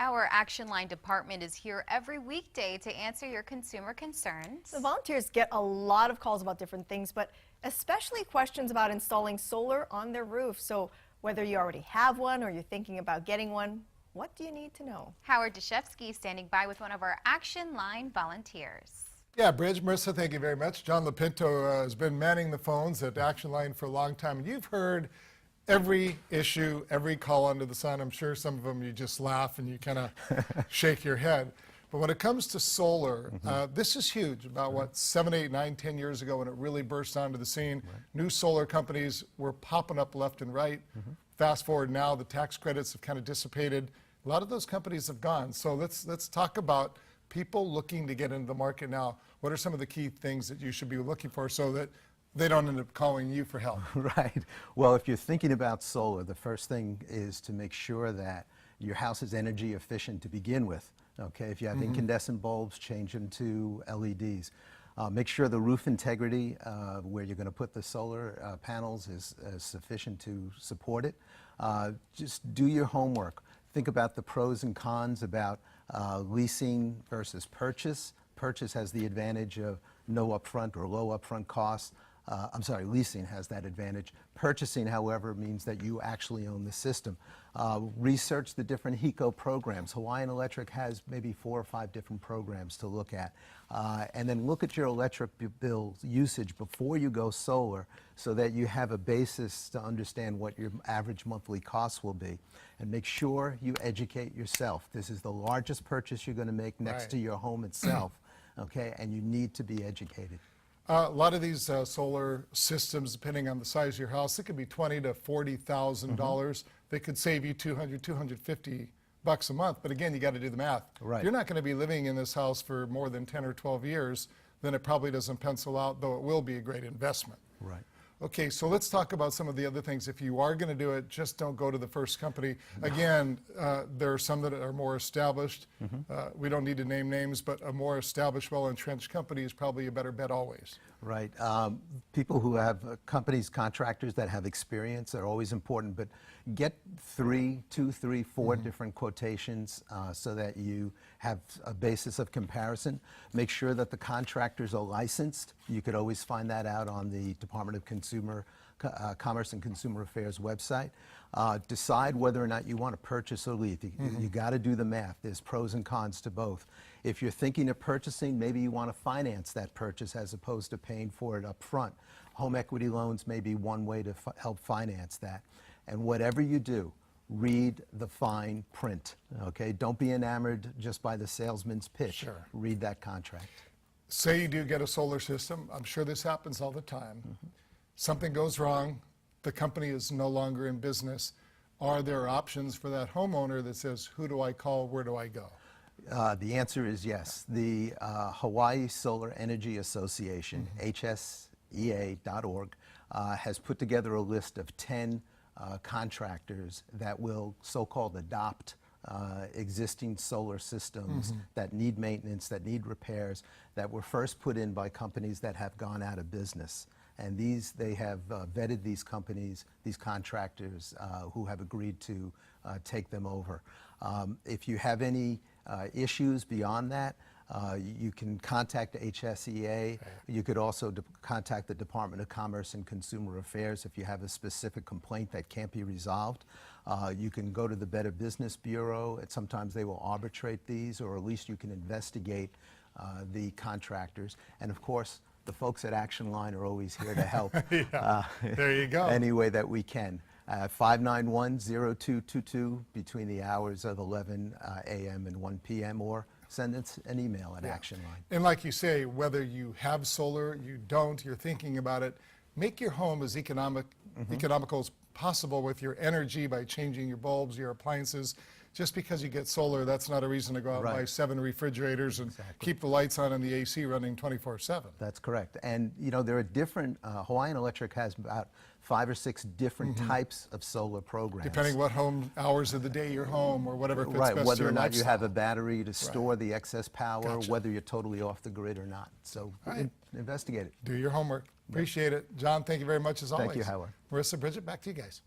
Our Action Line department is here every weekday to answer your consumer concerns. The volunteers get a lot of calls about different things, but especially questions about installing solar on their roof. So whether you already have one or you're thinking about getting one, what do you need to know? Howard Deshevsky standing by with one of our Action Line volunteers. Yeah, Bridge, Marissa, thank you very much. John Lapinto has been manning the phones at Action Line for a long time, and you've heard every issue, every call under the sun. I'm sure some of them you just laugh and you kind of shake your head. But when it comes to solar, this is huge. About what, 7, 8, 9, 10 years ago when it really burst onto the scene, new solar companies were popping up left and right. Fast forward now, the tax credits have kind of dissipated. A lot of those companies have gone. So let's talk about people looking to get into the market now. What are some of the key things that you should be looking for so that they don't end up calling you for help? Right. Well, if you're thinking about solar, the first thing is to make sure that your house is energy efficient to begin with. Okay, if you have incandescent bulbs, change them to LEDs. Make sure the roof integrity where you're going to put the solar panels is sufficient to support it. Just do your homework. Think about the pros and cons about leasing versus purchase. Purchase has the advantage of no upfront or low upfront costs. Leasing has that advantage. Purchasing, however, means that you actually own the system. Research the different HECO programs. Hawaiian Electric has maybe 4 or 5 different programs to look at. And then look at your electric bill usage before you go solar so that you have a basis to understand what your average monthly costs will be. And make sure you educate yourself. This is the largest purchase you're going to make next to your home itself, okay? And you need to be educated. A lot of these solar systems, depending on the size of your house, it could be $20,000 to $40,000. They could save you $200, $250 a month. But again, you got to do the math. Right. You're not going to be living in this house for more than 10 or 12 years. Then it probably doesn't pencil out, though it will be a great investment. Right. Okay, so let's talk about some of the other things. If you are going to do it, just don't go to the first company. Again, there are some that are more established. We don't need to name names, but a more established, well-entrenched company is probably a better bet always. Right. People who have companies, contractors that have experience are always important, but get 2, 3, 4 different quotations so that you have a basis of comparison. Make sure that the contractors are licensed. You could always find that out on the Department of Commerce and Consumer Affairs website. Decide whether or not you want to purchase or lease. You got to do the math. There's pros and cons to both. If you're thinking of purchasing, maybe you want to finance that purchase as opposed to paying for it up front. Home equity loans may be one way to help finance that. And whatever you do, read the fine print, okay? Don't be enamored just by the salesman's pitch. Sure. Read that contract. Say you do get a solar system. I'm sure this happens all the time. Something goes wrong. The company is no longer in business. Are there options for that homeowner that says, who do I call, where do I go? The answer is yes. The Hawaii Solar Energy Association, hsea.org, has put together a list of 10 contractors that will so-called adopt existing solar systems that need maintenance, that need repairs, that were first put in by companies that have gone out of business. And they have vetted these companies, these contractors who have agreed to take them over. If you have any issues beyond that, you can contact HSEA. You could also contact the Department of Commerce and Consumer Affairs if you have a specific complaint that can't be resolved. You can go to the Better Business Bureau. Sometimes they will arbitrate these, or at least you can investigate the contractors. And of course, the folks at Action Line are always here to help. There you go. Any way that we can. 591-0222 between the hours of 11 a.m. and 1 p.m. or send us an email at Action Line. And like you say, whether you have solar, you don't, you're thinking about it, make your home as economical as possible with your energy by changing your bulbs, your appliances. Just because you get solar, that's not a reason to go out and buy 7 refrigerators and keep the lights on and the AC running 24/7. That's correct. And you know, there are different, Hawaiian Electric has about 5 or 6 different types of solar programs. Depending what hours of the day you're home or whatever fits best to whether your or not lifestyle. you have a battery to store the excess power, whether you're totally off the grid or not. So investigate it. Do your homework. Appreciate it. John, thank you very much as always. Thank you, Howard. Marissa, Bridget, back to you guys.